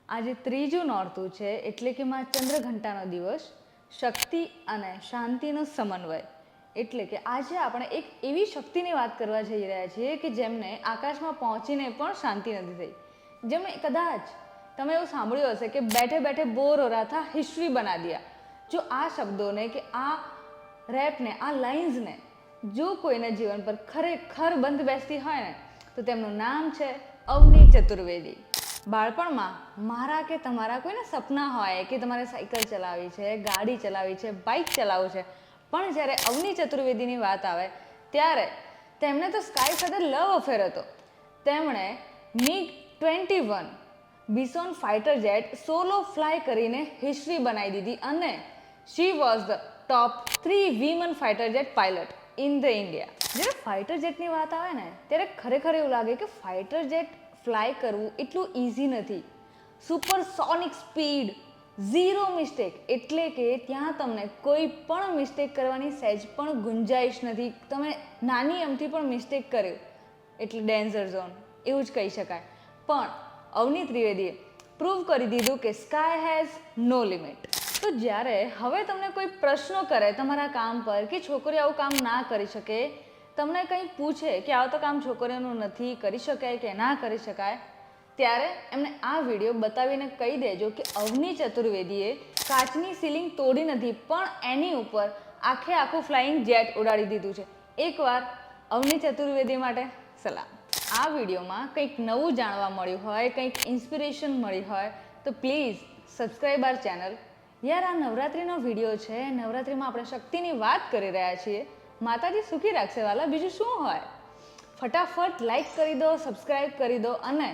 આજે ત્રીજું નોરતું છે એટલે કે માં ચંદ્રઘંટાનો દિવસ, શક્તિ અને શાંતિનો સમન્વય. એટલે કે આજે આપણે એક એવી શક્તિની વાત કરવા જઈ રહ્યા છીએ કે જેમને આકાશમાં પહોંચીને પણ શાંતિ નથી થઈ. જેમણે કદાચ તમે એવું સાંભળ્યું હશે કે બેઠે બેઠે બોર હો રહા થા હિસ્ટ્રી બના દિયા. જો આ શબ્દોને કે આ રેપને, આ લાઇન્સને જો કોઈના જીવન પર ખરેખર બંધ બેસતી હોય ને તો તેમનું નામ છે અવની ચતુર્વેદી. બાળપણમાં મારા કે તમારા કોઈને સપના હોય કે તમારે સાયકલ ચલાવવી છે, ગાડી ચલાવવી છે, બાઇક ચલાવવું છે, પણ જ્યારે અવની ચતુર્વેદીની વાત આવે ત્યારે તેમને તો સ્કાય સાથે લવ અફેર હતો. તેમણે MiG-21 Bison fighter jet solo fly કરીને હિસ્ટ્રી બનાવી દીધી અને she was the top 3 women fighter jet pilot in the India. જ્યારે ફાઇટર જેટની વાત આવે ને ત્યારે ખરેખર એવું લાગે કે ફાઇટર જેટ ફ્લાય કરવું એટલું ઇઝી નથી. સુપરસોનિક સ્પીડ, ઝીરો મિસ્ટેક, એટલે કે ત્યાં તમને કોઈ પણ મિસ્ટેક કરવાની સહેજ પણ ગુંજાઈશ નથી. તમે નાની અમથી પણ મિસ્ટેક કર્યો એટલે ડેન્જર ઝોન એવું જ કહી શકાય. પણ અવની ત્રિવેદીએ પ્રૂવ કરી દીધું કે સ્કાય હેઝ નો લિમિટ. તો જ્યારે હવે તમને કોઈ પ્રશ્નો કરે તમારા કામ પર કે છોકરીઓ આવું કામ ના કરી શકે, તમને કંઈ પૂછે કે આવું તો કામ છોકરીઓનું નથી, કરી શકાય કે ના કરી શકાય, ત્યારે એમને આ વિડીયો બતાવીને કહી દેજો કે અવની ચતુર્વેદીએ કાચની સીલિંગ તોડી નથી પણ એની ઉપર આખું ફ્લાઇંગ જેટ ઉડાડી દીધું છે. એકવાર અવની ચતુર્વેદી માટે સલામ. આ વિડીયોમાં કંઈક નવું જાણવા મળ્યું હોય, કંઈક ઇન્સ્પિરેશન મળી હોય તો પ્લીઝ સબસ્ક્રાઈબ આર ચેનલ. યાર આ નવરાત્રિનો વિડીયો છે, નવરાત્રિમાં આપણે શક્તિની વાત કરી રહ્યા છીએ. માતાજી સુખી રાખશે વાલા, બીજું શું હોય. ફટાફટ લાઈક કરી દો, સબસ્ક્રાઈબ કરી દો અને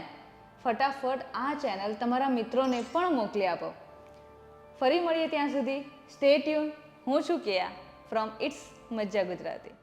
ફટાફટ આ ચેનલ તમારા મિત્રોને પણ મોકલી આપો. ફરી મળીએ ત્યાં સુધી સ્ટે ટ્યુન. હું છું કેયા ફ્રોમ ઇટ્સ મજા ગુજરાતી.